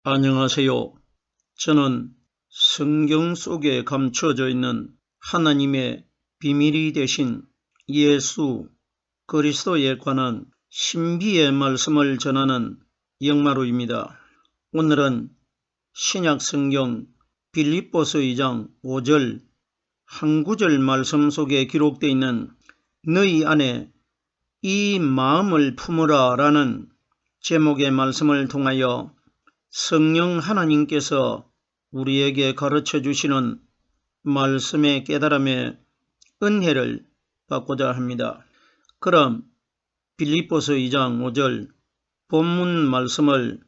안녕하세요. 저는 성경 속에 감춰져 있는 하나님의 비밀이 되신 예수 그리스도에 관한 신비의 말씀을 전하는 영마루입니다. 오늘은 신약 성경 빌립보서 2장 5절 한 구절 말씀 속에 기록되어 있는 너희 안에 이 마음을 품으라 라는 제목의 말씀을 통하여 성령 하나님께서 우리에게 가르쳐 주시는 말씀의 깨달음의 은혜를 받고자 합니다. 그럼 빌립보서 2장 5절 본문 말씀을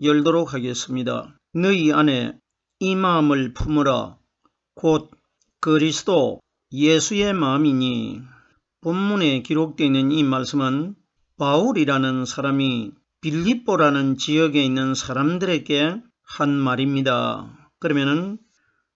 열도록 하겠습니다. 너희 안에 이 마음을 품으라 곧 그리스도 예수의 마음이니. 본문에 기록되어 있는 이 말씀은 바울이라는 사람이 빌립보라는 지역에 있는 사람들에게 한 말입니다. 그러면은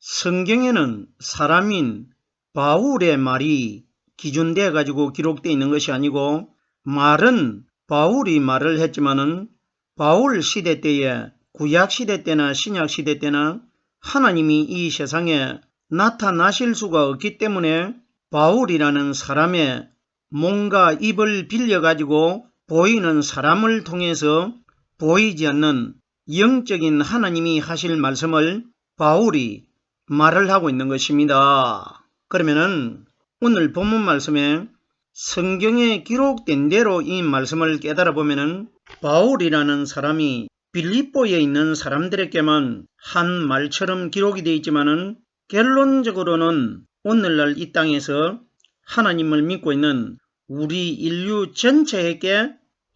성경에는 사람인 바울의 말이 기준되어 가지고 기록되어 있는 것이 아니고, 말은 바울이 말을 했지만은 바울 시대 때에, 구약 시대 때나 신약 시대 때나 하나님이 이 세상에 나타나실 수가 없기 때문에 바울이라는 사람의 몸과 입을 빌려 가지고 보이는 사람을 통해서 보이지 않는 영적인 하나님이 하실 말씀을 바울이 말을 하고 있는 것입니다. 그러면은 오늘 본문 말씀에 성경에 기록된 대로 이 말씀을 깨달아 보면은 바울이라는 사람이 빌립보에 있는 사람들에게만 한 말처럼 기록이 되어 있지만은 결론적으로는 오늘날 이 땅에서 하나님을 믿고 있는 우리 인류 전체에게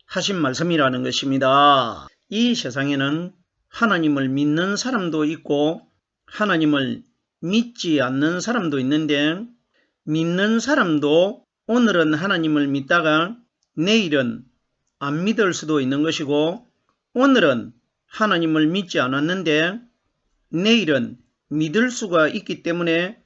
하신 말씀이라는 것입니다. 이 세상에는 하나님을 믿는 사람도 있고 하나님을 믿지 않는 사람도 있는데, 믿는 사람도 오늘은 하나님을 믿다가 내일은 안 믿을 수도 있는 것이고, 오늘은 하나님을 믿지 않았는데 내일은 믿을 수가 있기 때문에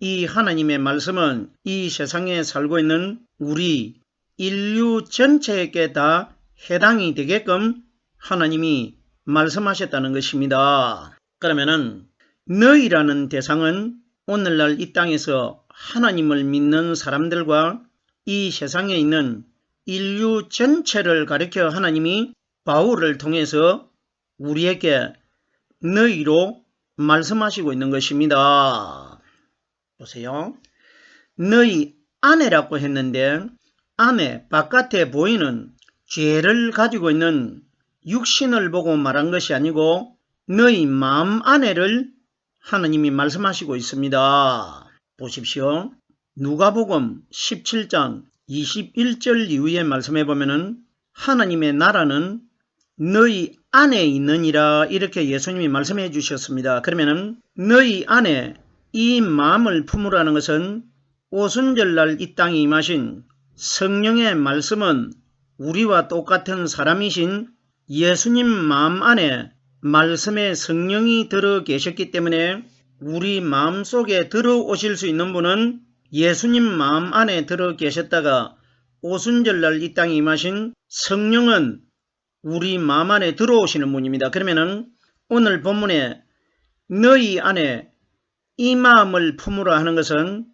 이 하나님의 말씀은 이 세상에 살고 있는 우리 인류 전체에게 다 해당이 되게끔 하나님이 말씀하셨다는 것입니다. 그러면은 너희라는 대상은 오늘날 이 땅에서 하나님을 믿는 사람들과 이 세상에 있는 인류 전체를 가리켜 하나님이 바울을 통해서 우리에게 너희로 말씀하시고 있는 것입니다. 보세요. 너희 안에라고 했는데, 안에 바깥에 보이는 죄를 가지고 있는 육신을 보고 말한 것이 아니고 너희 마음 안에를 하나님이 말씀하시고 있습니다. 보십시오. 누가복음 17장 21절 이후에 말씀해 보면은 하나님의 나라는 너희 안에 있느니라 이렇게 예수님이 말씀해 주셨습니다. 그러면은 너희 안에 이 마음을 품으라는 것은 오순절날 이 땅에 임하신 성령의 말씀은 우리와 똑같은 사람이신 예수님 마음 안에 말씀의 성령이 들어 계셨기 때문에 우리 마음속에 들어오실 수 있는 분은 예수님 마음 안에 들어 계셨다가 오순절날 이 땅에 임하신 성령은 우리 마음 안에 들어오시는 분입니다. 그러면은 오늘 본문에 너희 안에 이 마음을 품으라 하는 것은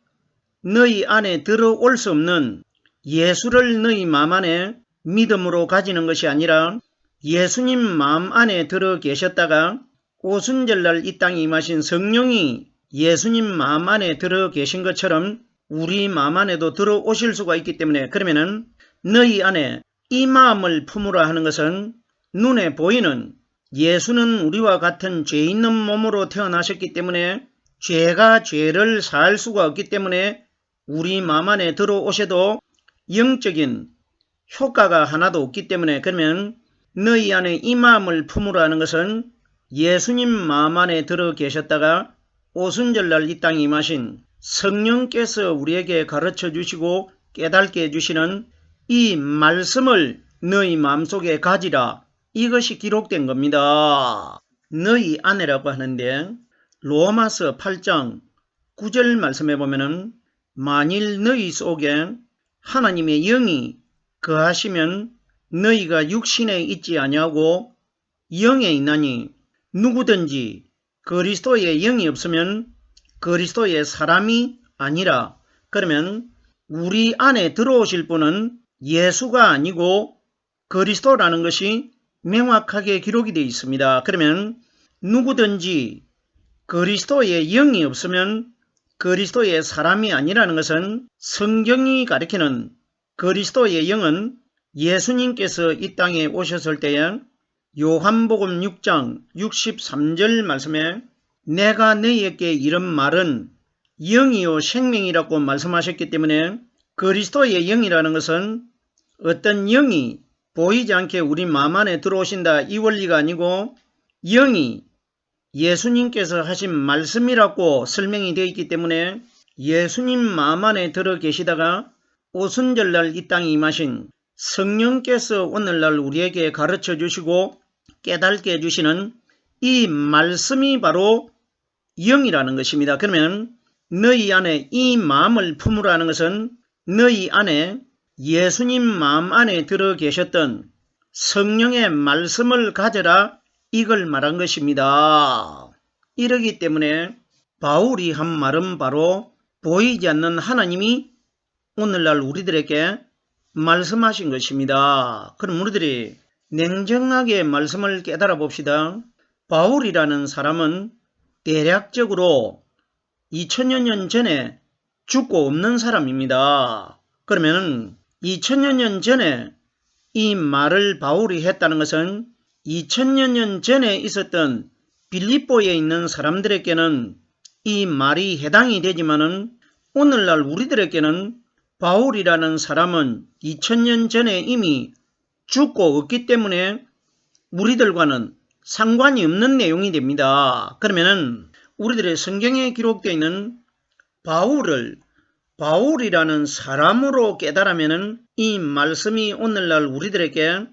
너희 안에 들어올 수 없는 예수를 너희 마음 안에 믿음으로 가지는 것이 아니라 예수님 마음 안에 들어 계셨다가 오순절날 이 땅에 임하신 성령이 예수님 마음 안에 들어 계신 것처럼 우리 마음 안에도 들어오실 수가 있기 때문에, 그러면은 너희 안에 이 마음을 품으라 하는 것은 눈에 보이는 예수는 우리와 같은 죄 있는 몸으로 태어나셨기 때문에 죄가 죄를 살 수가 없기 때문에 우리 마음 안에 들어오셔도 영적인 효과가 하나도 없기 때문에, 그러면 너희 안에 이 마음을 품으라 하는 것은 예수님 마음 안에 들어 계셨다가 오순절날 이 땅에 임하신 성령께서 우리에게 가르쳐 주시고 깨닫게 해주시는 이 말씀을 너희 마음속에 가지라, 이것이 기록된 겁니다. 너희 안에라고 하는데 로마서 8장 9절 말씀해 보면은 만일 너희 속에 하나님의 영이 거하시면 너희가 육신에 있지 아니하고 영에 있나니 누구든지 그리스도의 영이 없으면 그리스도의 사람이 아니라, 그러면 우리 안에 들어오실 분은 예수가 아니고 그리스도라는 것이 명확하게 기록이 되어 있습니다. 그러면 누구든지 그리스도의 영이 없으면 그리스도의 사람이 아니라는 것은 성경이 가리키는 그리스도의 영은 예수님께서 이 땅에 오셨을 때에 요한복음 6장 63절 말씀에 내가 너희에게 이런 말은 영이요 생명이라고 말씀하셨기 때문에 그리스도의 영이라는 것은 어떤 영이 보이지 않게 우리 마음 안에 들어오신다 이 원리가 아니고 영이 예수님께서 하신 말씀이라고 설명이 되어 있기 때문에 예수님 마음 안에 들어 계시다가 오순절날 이 땅에 임하신 성령께서 오늘날 우리에게 가르쳐 주시고 깨닫게 해주시는 이 말씀이 바로 영이라는 것입니다. 그러면 너희 안에 이 마음을 품으라는 것은 너희 안에 예수님 마음 안에 들어 계셨던 성령의 말씀을 가져라 이걸 말한 것입니다. 이러기 때문에 바울이 한 말은 바로 보이지 않는 하나님이 오늘날 우리들에게 말씀하신 것입니다. 그럼 우리들이 냉정하게 말씀을 깨달아 봅시다. 바울이라는 사람은 대략적으로 2000여 년 전에 죽고 없는 사람입니다. 그러면 2000여 년 전에 이 말을 바울이 했다는 것은 2000여 년 전에 있었던 빌립보에 있는 사람들에게는 이 말이 해당이 되지만은 오늘날 우리들에게는 바울이라는 사람은 2000년 전에 이미 죽고 없기 때문에 우리들과는 상관이 없는 내용이 됩니다. 그러면은 우리들의 성경에 기록되어 있는 바울을 바울이라는 사람으로 깨달으면은 이 말씀이 오늘날 우리들에게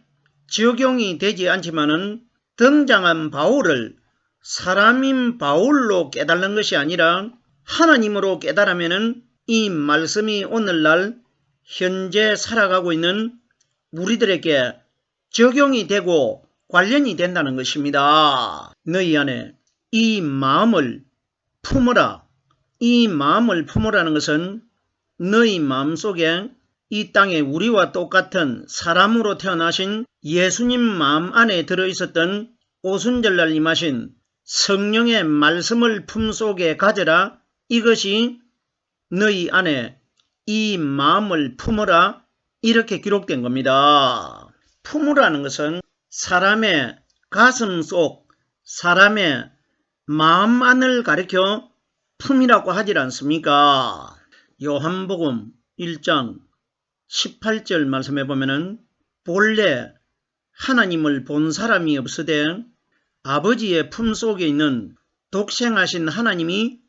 적용이 되지 않지만은 등장한 바울을 사람인 바울로 깨달는 것이 아니라 하나님으로 깨달으면은 이 말씀이 오늘날 현재 살아가고 있는 우리들에게 적용이 되고 관련이 된다는 것입니다. 너희 안에 이 마음을 품어라. 이 마음을 품으라는 것은 너희 마음속에 이 땅에 우리와 똑같은 사람으로 태어나신 예수님 마음 안에 들어있었던 오순절날 임하신 성령의 말씀을 품속에 가져라. 이것이 너희 안에 이 마음을 품어라. 이렇게 기록된 겁니다. 품으라는 것은 사람의 가슴 속 사람의 마음 안을 가리켜 품이라고 하질 않습니까? 요한복음 1장 18절 말씀해 보면은 본래 하나님을 본 사람이 없으되 아버지의 품속에 있는 독생하신 하나님이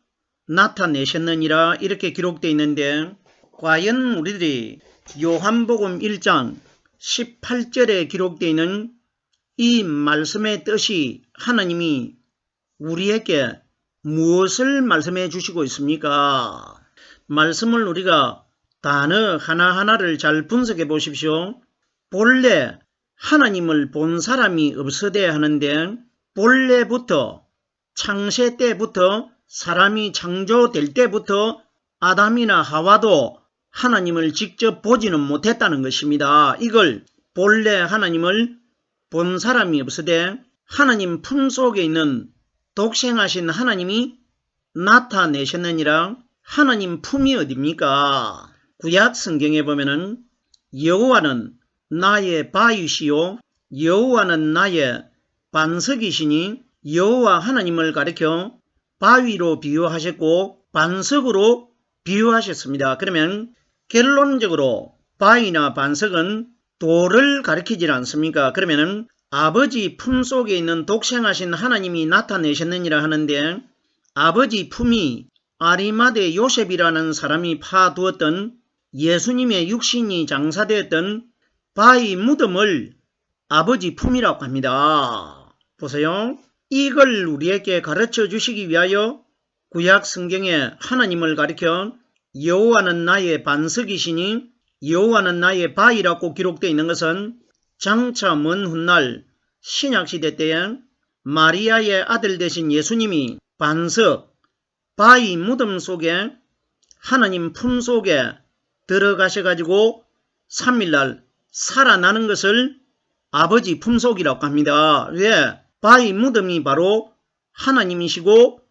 나타내셨느니라 이렇게 기록되어 있는데 과연 우리들이 요한복음 1장 18절에 기록되어 있는 이 말씀의 뜻이 하나님이 우리에게 무엇을 말씀해 주시고 있습니까? 말씀을 우리가 단어 하나하나를 잘 분석해 보십시오. 본래 하나님을 본 사람이 없으되 하는데 본래부터 창세 때부터 사람이 창조될 때부터 아담이나 하와도 하나님을 직접 보지는 못했다는 것입니다. 이걸 본래 하나님을 본 사람이 없으되 하나님 품속에 있는 독생하신 하나님이 나타내셨느니라. 하나님 품이 어디입니까? 구약 성경에 보면은 여호와는 나의 바위시요 여호와는 나의 반석이시니 여호와 하나님을 가리켜 바위로 비유하셨고 반석으로 비유하셨습니다. 그러면 결론적으로 바위나 반석은 돌을 가리키질 않습니까? 그러면은 아버지 품속에 있는 독생하신 하나님이 나타내셨느니라 하는데 아버지 품이 아리마대 요셉이라는 사람이 파두었던 예수님의 육신이 장사되었던 바위 무덤을 아버지 품이라고 합니다. 보세요. 이걸 우리에게 가르쳐 주시기 위하여 구약 성경에 하나님을 가리켜 여호와는 나의 반석이시니 여호와는 나의 바위라고 기록되어 있는 것은 장차 먼 훗날 신약시대 때에 마리아의 아들 되신 예수님이 반석, 바위 무덤 속에 하나님 품 속에 들어가셔가지고 3일날 살아나는 것을 아버지 품속이라고 합니다. 왜? 바위 무덤이 바로 하나님이시고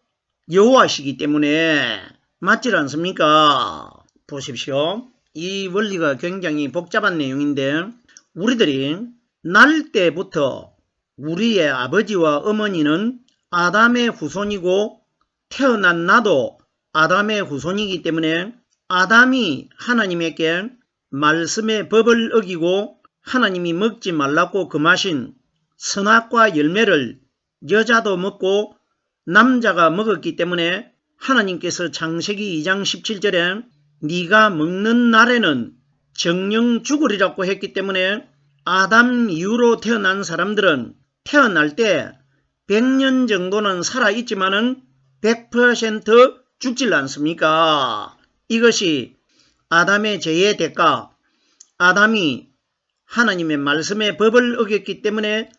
여호와시기 때문에 맞지 않습니까? 보십시오. 이 원리가 굉장히 복잡한 내용인데 우리들이 날 때부터 우리의 아버지와 어머니는 아담의 후손이고 태어난 나도 아담의 후손이기 때문에 아담이 하나님에게 말씀의 법을 어기고 하나님이 먹지 말라고 금하신 선악과 열매를 여자도 먹고 남자가 먹었기 때문에 하나님께서 창세기 2장 17절에 네가 먹는 날에는 정령 죽으리라고 했기 때문에 아담 이후로 태어난 사람들은 태어날 때 100년 정도는 살아있지만은 100% 죽질 않습니까? 이것이 아담의 죄의 대가, 아담이 하나님의 말씀의 법을 어겼기 때문에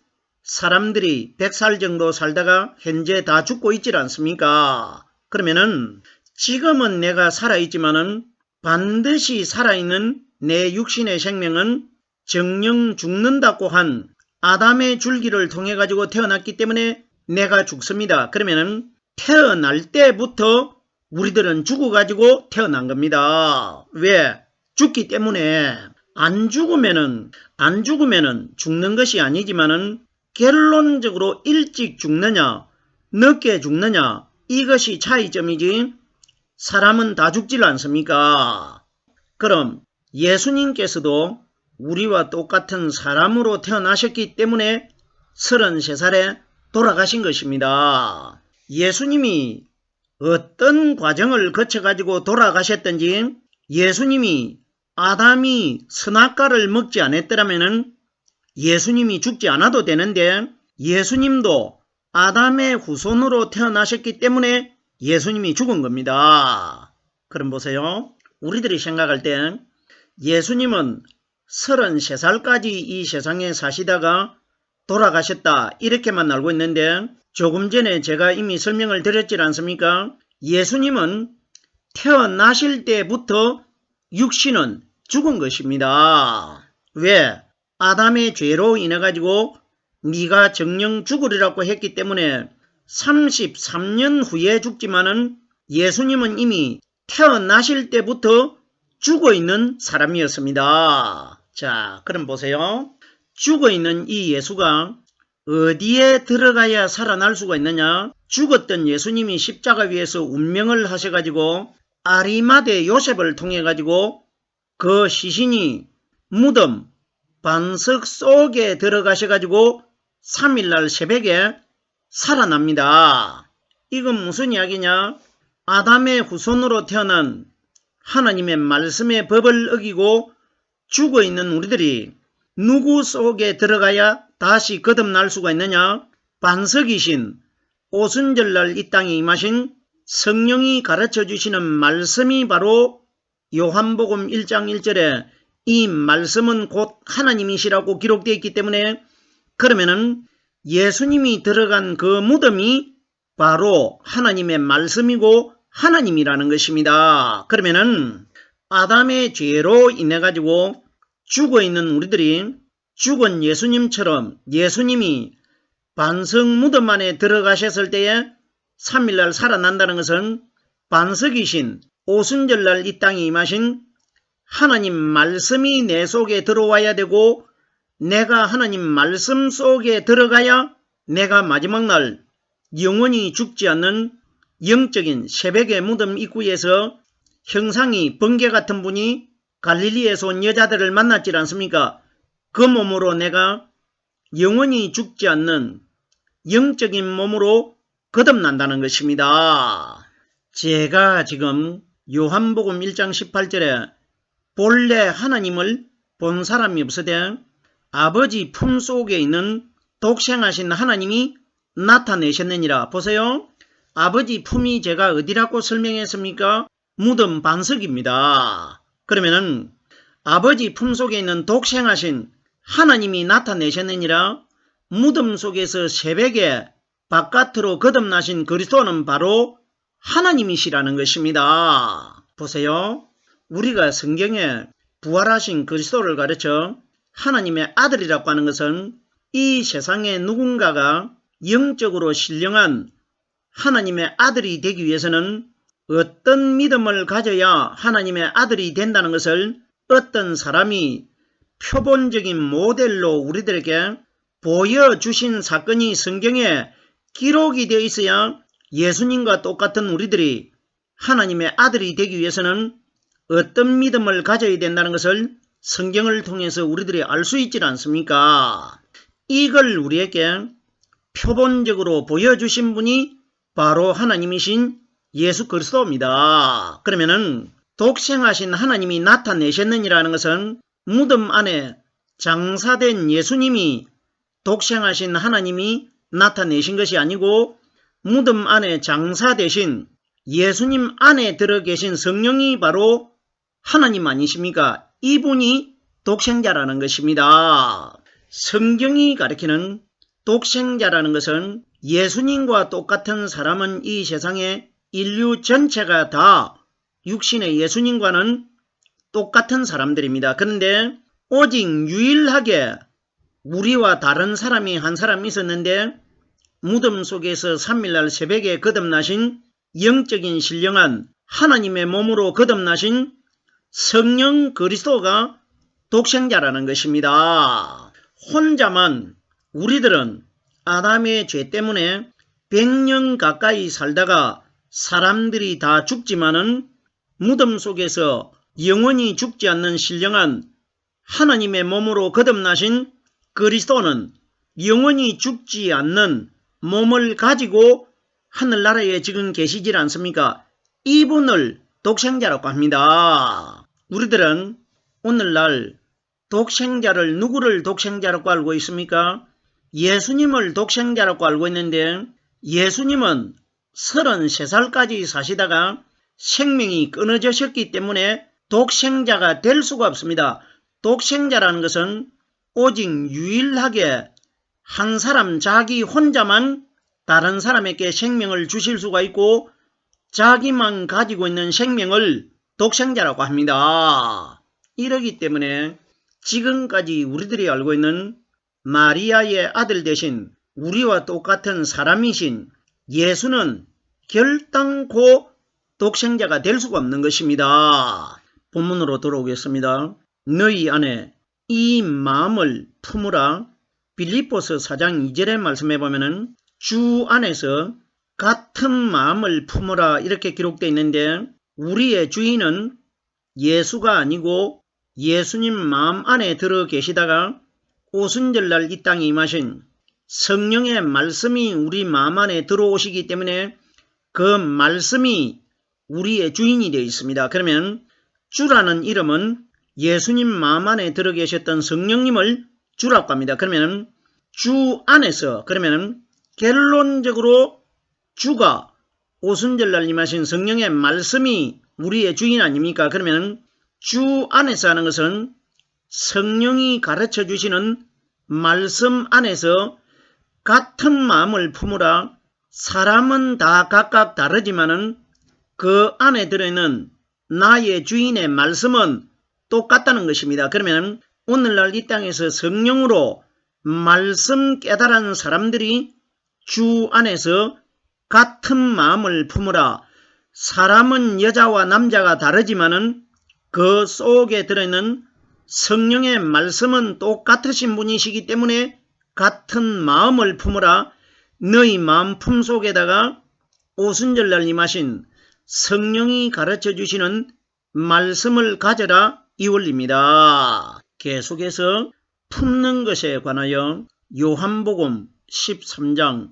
사람들이 100살 정도 살다가 현재 다 죽고 있질 않습니까? 그러면은 지금은 내가 살아있지만은 반드시 살아있는 내 육신의 생명은 정령 죽는다고 한 아담의 줄기를 통해 가지고 태어났기 때문에 내가 죽습니다. 그러면은 태어날 때부터 우리들은 죽어가지고 태어난 겁니다. 왜? 죽기 때문에. 안 죽으면은 죽는 것이 아니지만은 결론적으로 일찍 죽느냐 늦게 죽느냐 이것이 차이점이지 사람은 다 죽질 않습니까? 그럼 예수님께서도 우리와 똑같은 사람으로 태어나셨기 때문에 33살에 돌아가신 것입니다. 예수님이 어떤 과정을 거쳐가지고 돌아가셨든지 예수님이 아담이 선악과를 먹지 않았더라면 예수님이 죽지 않아도 되는데 예수님도 아담의 후손으로 태어나셨기 때문에 예수님이 죽은 겁니다. 그럼 보세요. 우리들이 생각할 때 예수님은 33살까지 이 세상에 사시다가 돌아가셨다 이렇게만 알고 있는데 조금 전에 제가 이미 설명을 드렸지 않습니까? 예수님은 태어나실 때부터 육신은 죽은 것입니다. 왜? 아담의 죄로 인해 가지고 네가 정령 죽으리라고 했기 때문에 33년 후에 죽지만은 예수님은 이미 태어나실 때부터 죽어있는 사람이었습니다. 자, 그럼 보세요. 죽어있는 이 예수가 어디에 들어가야 살아날 수가 있느냐? 죽었던 예수님이 십자가 위에서 운명을 하셔가지고 아리마대 요셉을 통해 가지고 그 시신이 무덤 반석 속에 들어가셔가지고 3일날 새벽에 살아납니다. 이건 무슨 이야기냐? 아담의 후손으로 태어난 하나님의 말씀의 법을 어기고 죽어있는 우리들이 누구 속에 들어가야 다시 거듭날 수가 있느냐? 반석이신 오순절날 이 땅에 임하신 성령이 가르쳐 주시는 말씀이 바로 요한복음 1장 1절에 이 말씀은 곧 하나님이시라고 기록되어 있기 때문에 그러면은 예수님이 들어간 그 무덤이 바로 하나님의 말씀이고 하나님이라는 것입니다. 그러면은 아담의 죄로 인해 가지고 죽어있는 우리들이 죽은 예수님처럼 예수님이 반석 무덤 안에 들어가셨을 때에 3일날 살아난다는 것은 반석이신 오순절날 이 땅에 임하신 하나님 말씀이 내 속에 들어와야 되고 내가 하나님 말씀 속에 들어가야 내가 마지막 날 영원히 죽지 않는 영적인 새벽의 무덤 입구에서 형상이 번개 같은 분이 갈릴리에서 온 여자들을 만났지 않습니까? 그 몸으로 내가 영원히 죽지 않는 영적인 몸으로 거듭난다는 것입니다. 제가 지금 요한복음 1장 18절에 본래 하나님을 본 사람이 없으되 아버지 품 속에 있는 독생하신 하나님이 나타내셨느니라. 보세요. 아버지 품이 제가 어디라고 설명했습니까? 무덤 반석입니다. 그러면은 아버지 품 속에 있는 독생하신 하나님이 나타내셨느니라. 무덤 속에서 새벽에 바깥으로 거듭나신 그리스도는 바로 하나님이시라는 것입니다. 보세요. 우리가 성경에 부활하신 그리스도를 가르쳐 하나님의 아들이라고 하는 것은 이 세상에 누군가가 영적으로 신령한 하나님의 아들이 되기 위해서는 어떤 믿음을 가져야 하나님의 아들이 된다는 것을 어떤 사람이 표본적인 모델로 우리들에게 보여주신 사건이 성경에 기록이 되어 있어야 예수님과 똑같은 우리들이 하나님의 아들이 되기 위해서는 어떤 믿음을 가져야 된다는 것을 성경을 통해서 우리들이 알 수 있지 않습니까? 이걸 우리에게 표본적으로 보여주신 분이 바로 하나님이신 예수 그리스도입니다. 그러면은 독생하신 하나님이 나타내셨느니라는 것은 무덤 안에 장사된 예수님이 독생하신 하나님이 나타내신 것이 아니고 무덤 안에 장사되신 예수님 안에 들어 계신 성령이 바로 하나님 아니십니까? 이분이 독생자라는 것입니다. 성경이 가리키는 독생자라는 것은 예수님과 똑같은 사람은 이 세상에 인류 전체가 다 육신의 예수님과는 똑같은 사람들입니다. 그런데 오직 유일하게 우리와 다른 사람이 한 사람 있었는데 무덤 속에서 3일날 새벽에 거듭나신 영적인 신령한 하나님의 몸으로 거듭나신 성령 그리스도가 독생자라는 것입니다. 혼자만 우리들은 아담의 죄 때문에 100년 가까이 살다가 사람들이 다 죽지만은 무덤 속에서 영원히 죽지 않는 신령한 하나님의 몸으로 거듭나신 그리스도는 영원히 죽지 않는 몸을 가지고 하늘나라에 지금 계시질 않습니까? 이분을 독생자라고 합니다. 우리들은 오늘날 독생자를 누구를 독생자라고 알고 있습니까? 예수님을 독생자라고 알고 있는데 예수님은 33살까지 사시다가 생명이 끊어지셨기 때문에 독생자가 될 수가 없습니다. 독생자라는 것은 오직 유일하게 한 사람 자기 혼자만 다른 사람에게 생명을 주실 수가 있고 자기만 가지고 있는 생명을 독생자라고 합니다. 이러기 때문에 지금까지 우리들이 알고 있는 마리아의 아들 대신 우리와 똑같은 사람이신 예수는 결단코 독생자가 될 수가 없는 것입니다. 본문으로 돌아오겠습니다. 너희 안에 이 마음을 품으라. 빌립보서 4장 2절의 말씀에 보면은 주 안에서 같은 마음을 품으라 이렇게 기록되어 있는데 우리의 주인은 예수가 아니고 예수님 마음 안에 들어 계시다가 오순절날 이 땅에 임하신 성령의 말씀이 우리 마음 안에 들어오시기 때문에 그 말씀이 우리의 주인이 되어 있습니다. 그러면 주라는 이름은 예수님 마음 안에 들어 계셨던 성령님을 주라고 합니다. 그러면 주 안에서 그러면 결론적으로 주가 오순절날 임하신 성령의 말씀이 우리의 주인 아닙니까? 그러면 주 안에서 하는 것은 성령이 가르쳐 주시는 말씀 안에서 같은 마음을 품으라. 사람은 다 각각 다르지만은 그 안에 들어있는 나의 주인의 말씀은 똑같다는 것입니다. 그러면 오늘날 이 땅에서 성령으로 말씀 깨달은 사람들이 주 안에서 같은 마음을 품으라. 사람은 여자와 남자가 다르지만은 그 속에 들어있는 성령의 말씀은 똑같으신 분이시기 때문에 같은 마음을 품으라. 너희 마음 품속에다가 오순절날 임하신 성령이 가르쳐 주시는 말씀을 가져라 이 원리입니다. 계속해서 품는 것에 관하여 요한복음 13장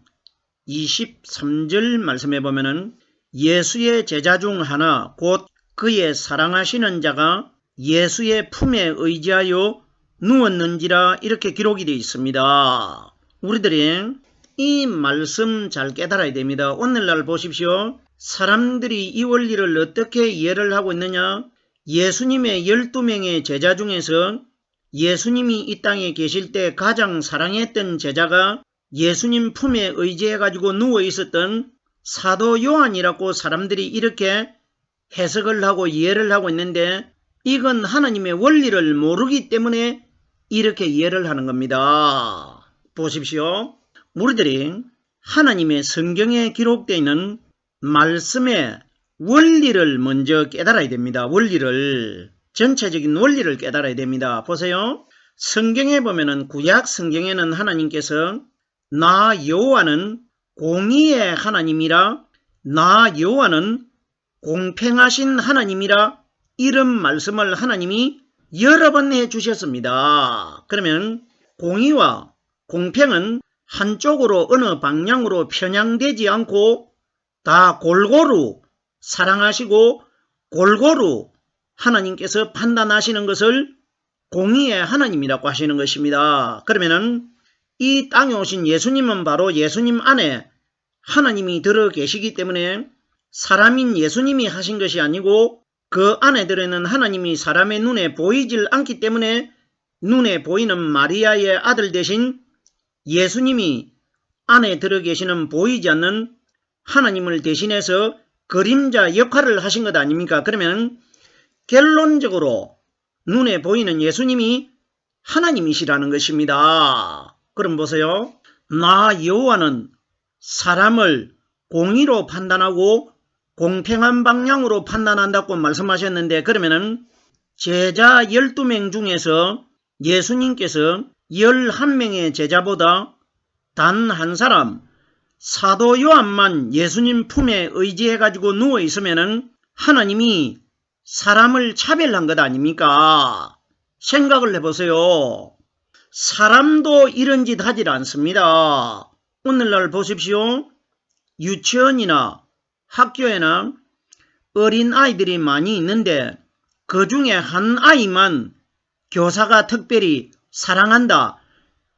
23절 말씀에 보면은 예수의 제자 중 하나 곧 그의 사랑하시는 자가 예수의 품에 의지하여 누웠는지라 이렇게 기록이 되어 있습니다. 우리들이 이 말씀 잘 깨달아야 됩니다. 오늘날 보십시오. 사람들이 이 원리를 어떻게 이해를 하고 있느냐? 예수님의 12명의 제자 중에서 예수님이 이 땅에 계실 때 가장 사랑했던 제자가 예수님 품에 의지해가지고 누워있었던 사도 요한이라고 사람들이 이렇게 해석을 하고 이해를 하고 있는데, 이건 하나님의 원리를 모르기 때문에 이렇게 이해를 하는 겁니다. 보십시오. 우리들이 하나님의 성경에 기록되어 있는 말씀의 원리를 먼저 깨달아야 됩니다. 원리를, 전체적인 원리를 깨달아야 됩니다. 보세요. 성경에 보면은, 구약 성경에는 하나님께서 나 여호와는 공의의 하나님이라, 나 여호와는 공평하신 하나님이라, 이런 말씀을 하나님이 여러 번 해주셨습니다. 그러면 공의와 공평은 한쪽으로 어느 방향으로 편향되지 않고 다 골고루 사랑하시고 골고루 하나님께서 판단하시는 것을 공의의 하나님이라고 하시는 것입니다. 그러면은 이 땅에 오신 예수님은 바로 예수님 안에 하나님이 들어 계시기 때문에 사람인 예수님이 하신 것이 아니고, 그 안에 들어있는 하나님이 사람의 눈에 보이질 않기 때문에 눈에 보이는 마리아의 아들 대신 예수님이 안에 들어 계시는 보이지 않는 하나님을 대신해서 그림자 역할을 하신 것 아닙니까? 그러면 결론적으로 눈에 보이는 예수님이 하나님이시라는 것입니다. 그럼 보세요. 나 여호와는 사람을 공의로 판단하고 공평한 방향으로 판단한다고 말씀하셨는데, 그러면은 제자 12명 중에서 예수님께서 11명의 제자보다 단 한 사람 사도 요한만 예수님 품에 의지해가지고 누워있으면은 하나님이 사람을 차별한 것 아닙니까? 생각을 해보세요. 사람도 이런 짓 하질 않습니다. 오늘날 보십시오. 유치원이나 학교에나 어린 아이들이 많이 있는데 그 중에 한 아이만 교사가 특별히 사랑한다,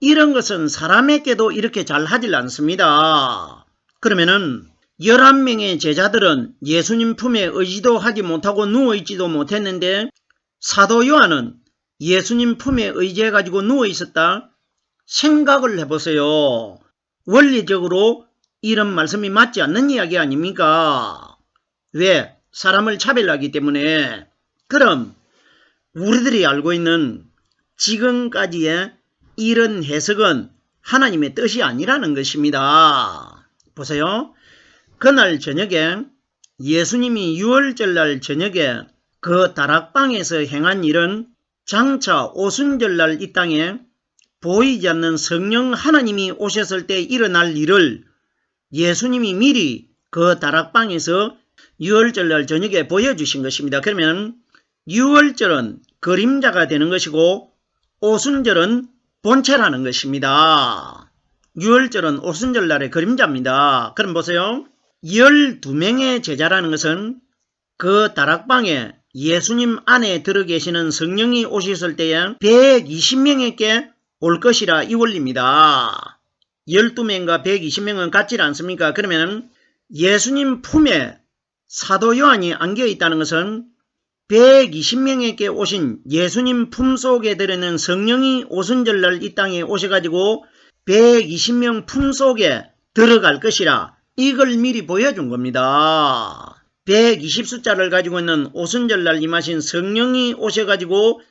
이런 것은 사람에게도 이렇게 잘 하질 않습니다. 그러면은 11명의 제자들은 예수님 품에 의지도 하지 못하고 누워있지도 못했는데 사도 요한은 예수님 품에 의지해가지고 누워있었다. 생각을 해보세요. 원리적으로 이런 말씀이 맞지 않는 이야기 아닙니까? 왜? 사람을 차별하기 때문에. 그럼 우리들이 알고 있는 지금까지의 이런 해석은 하나님의 뜻이 아니라는 것입니다. 보세요. 그날 저녁에 예수님이 유월절날 저녁에 그 다락방에서 행한 일은 장차 오순절날 이 땅에 보이지 않는 성령 하나님이 오셨을 때 일어날 일을 예수님이 미리 그 다락방에서 유월절날 저녁에 보여주신 것입니다. 그러면 유월절은 그림자가 되는 것이고 오순절은 본체라는 것입니다. 유월절은 오순절날의 그림자입니다. 그럼 보세요. 12명의 제자라는 것은 그 다락방에 예수님 안에 들어 계시는 성령이 오셨을 때에 120명에게 올 것이라 이 원리입니다. 12명과 120명은 같지 않습니까? 그러면 예수님 품에 사도 요한이 안겨 있다는 것은 120명에게 오신 예수님 품속에 들어있는 성령이 오순절날 이 땅에 오셔가지고 120명 품속에 들어갈 것이라 이걸 미리 보여준 겁니다. 120 숫자를 가지고 있는 오순절날 임하신 성령이 오셔가지고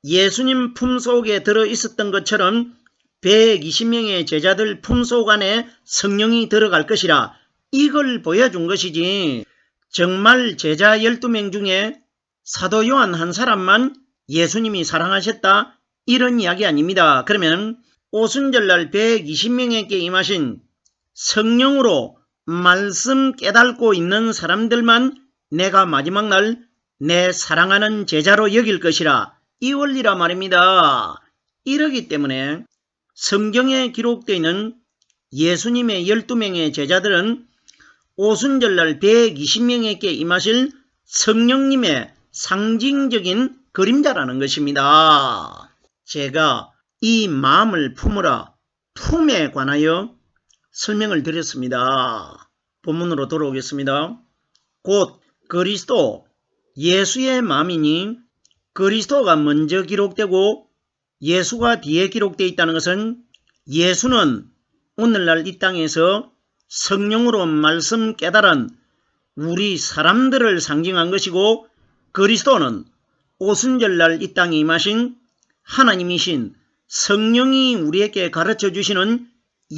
예수님 품속에 들어있었던 것처럼 120명의 제자들 품속 안에 성령이 들어갈 것이라 이걸 보여준 것이지, 정말 제자 12명 중에 사도 요한 한 사람만 예수님이 사랑하셨다, 이런 이야기 아닙니다. 그러면 오순절날 120명에게 임하신 성령으로 말씀 깨닫고 있는 사람들만 내가 마지막 날 내 사랑하는 제자로 여길 것이라 이 원리라 말입니다. 이러기 때문에 성경에 기록되어 있는 예수님의 12명의 제자들은 오순절날 120명에게 임하실 성령님의 상징적인 그림자라는 것입니다. 제가 이 마음을 품으라 품에 관하여 설명을 드렸습니다. 본문으로 돌아오겠습니다. 곧 그리스도, 예수의 마음이니 그리스도가 먼저 기록되고 예수가 뒤에 기록되어 있다는 것은 예수는 오늘날 이 땅에서 성령으로 말씀 깨달은 우리 사람들을 상징한 것이고, 그리스도는 오순절날 이 땅에 임하신 하나님이신 성령이 우리에게 가르쳐 주시는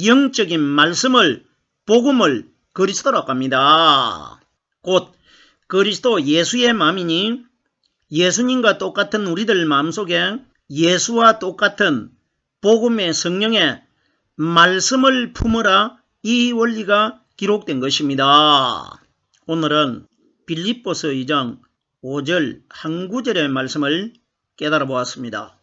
영적인 말씀을, 복음을 그리스도라고 합니다. 곧 그리스도 예수의 마음이니 예수님과 똑같은 우리들 마음속에 예수와 똑같은 복음의 성령의 말씀을 품으라, 이 원리가 기록된 것입니다. 오늘은 빌립보서 2장 5절 한 구절의 말씀을 깨달아 보았습니다.